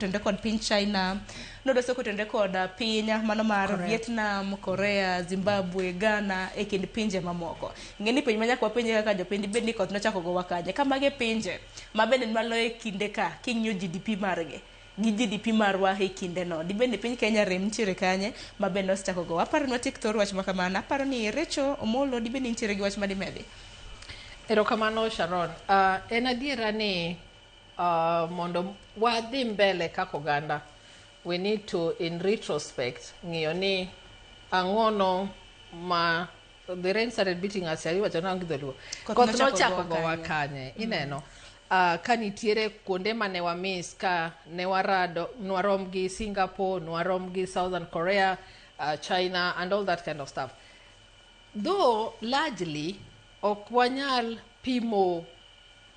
tende kod piny China, nodose kotende kod piny mano mar Vietnam, Korea, Zimbabwe, Ghana, e kind pinje mamoko. Ngeni piny manyaka wapenje kaka jopiny bed ni koth nochako go wakanye. Kamage pinje mabende malo e kinde ka king'iyo GDP margi gi GDP marwa e kinde no. Dibende piny Kenya rem nitiere kanye mabende osechako go. Aparo ni watik thor wach makamano. Aparo ni Rachael Omollo dibende nitiere gi wach madimedhi. Erokamano Sharon. En adiera ni mondo wadhi mbele kaka oganda, we need to in retrospect ng'iyo ni ang'ono ma the rain started beating us iwacho nang'o dholuo koth nochako go wakanye. Ineno ka nitiere kuonde mane wa miss ka ne warado nwarom gi Singapore, nwarom gi Southern Korea, China and all that kind of stuff. Though largely ok wanyal pimo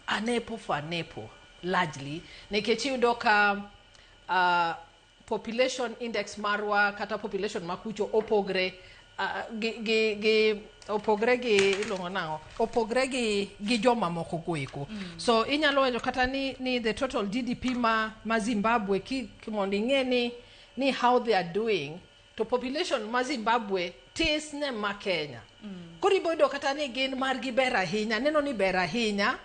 anepo for anepo largely nikech iyudo ka population index marwa kata population makucho opogre opogre gi ilongo nang'o opogre gi joma moko goeko. So inyalo wacho kata ni the total GDP ma Zimbabwe mondo ing'e ni how they are doing to population ma Zimbabwe tis ne ma Kenya. Koro iboyudo kata ni gin margi ber ahinya, neno ni ber ahinya,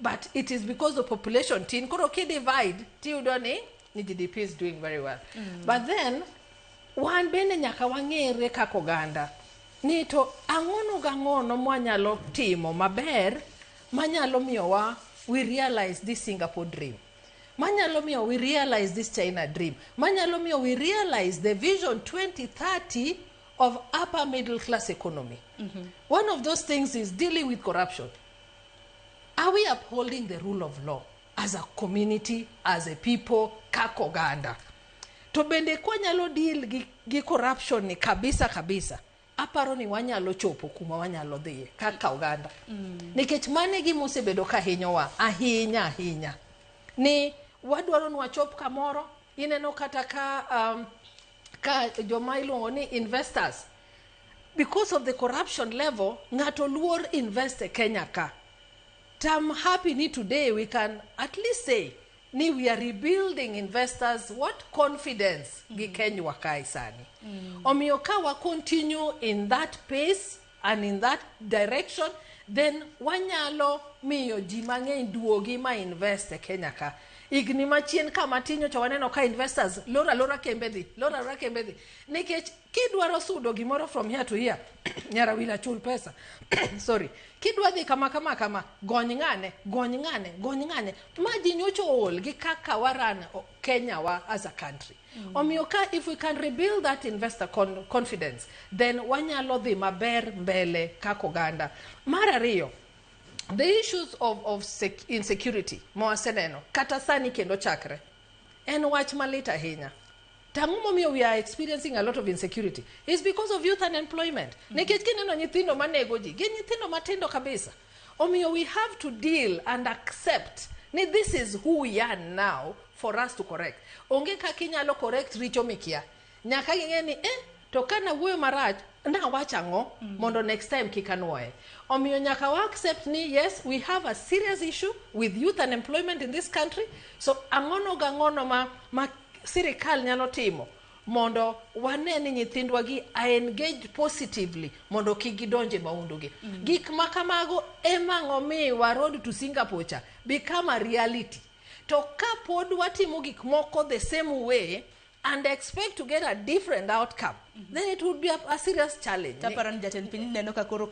but it is because the population tin. Koro ki divide tiyudo ni GDP is doing very well. But then wan bende nyaka wang'ere kaka oganda ni to ang'ono mwanyalo timo maber manyalo miyowa we realize this Singapore dream, manyalo miyo we realize this China dream, manyalo miyo we realize the vision 2030 of upper middle class economy. One of those things is dealing with corruption. Are we upholding the rule of law as a community, as a people, kaka oganda? To bende kwa nyalo deal gi corruption ni kabisa, aparo ni wanyalo chopo kuma wanyalo dhiye kaka oganda. Nikech mane gi mosebedo ka hinyowa ahinya. Ni wadwaro ni wachop kamoro, ineno kata ka joma iluongo ni investors. Because of the corruption level, ng'ato luor invest e Kenya ka. I'm happy ni today we can at least say ni we are rebuilding investors confidence gi Kenya wakai sani. Omiyo ka wa continue in that pace and in that direction, then wanyalo miyo ji mang'eny duogi ma invest e Kenya ka. Igni machien ka matinyo to waneno ka investors lora kembe dhi nikech kidwaro sudo gimoro from here to here nyara wila chul pesa sorry, kidwa dhi kama gony ng'ane ma ji nyocho ol gi kaka waran Kenya wa as a country. Omiyo ka if we can rebuild that investor confidence, then wanyalo dhi maber mbele kaka oganda. Mar ariyo, the issues of insecurity mwaseneno kata sani kendo chakre en wach malit ahinya. Tang'o momiyo we are experiencing a lot of insecurity is because of youth unemployment. Nikech kineno nyithindo manego ji gi nyithindo matindo kabisa. Omiyo we have to deal and accept ni this is who we are now for us to correct. Onge kaka inyalo correct richo mikia. Nyaka ing'e ni to kana wuoyo marach na wachang'o mondo next time kik anwoye. Omiyo nyaka wa accept ni yes, we have a serious issue with youth unemployment in this country. So ang'ono ma sirikal nyalo timo mondo wane ni nyithindwa gi engage positively mondo kik gidonje maundugi. Gik makamago emang'omiwa road to Singapore cha become a reality. To kapod watimo gik moko the same way and expect to get a different outcome, then it would be a serious challenge. Taparo ni jatend piny neno ka koro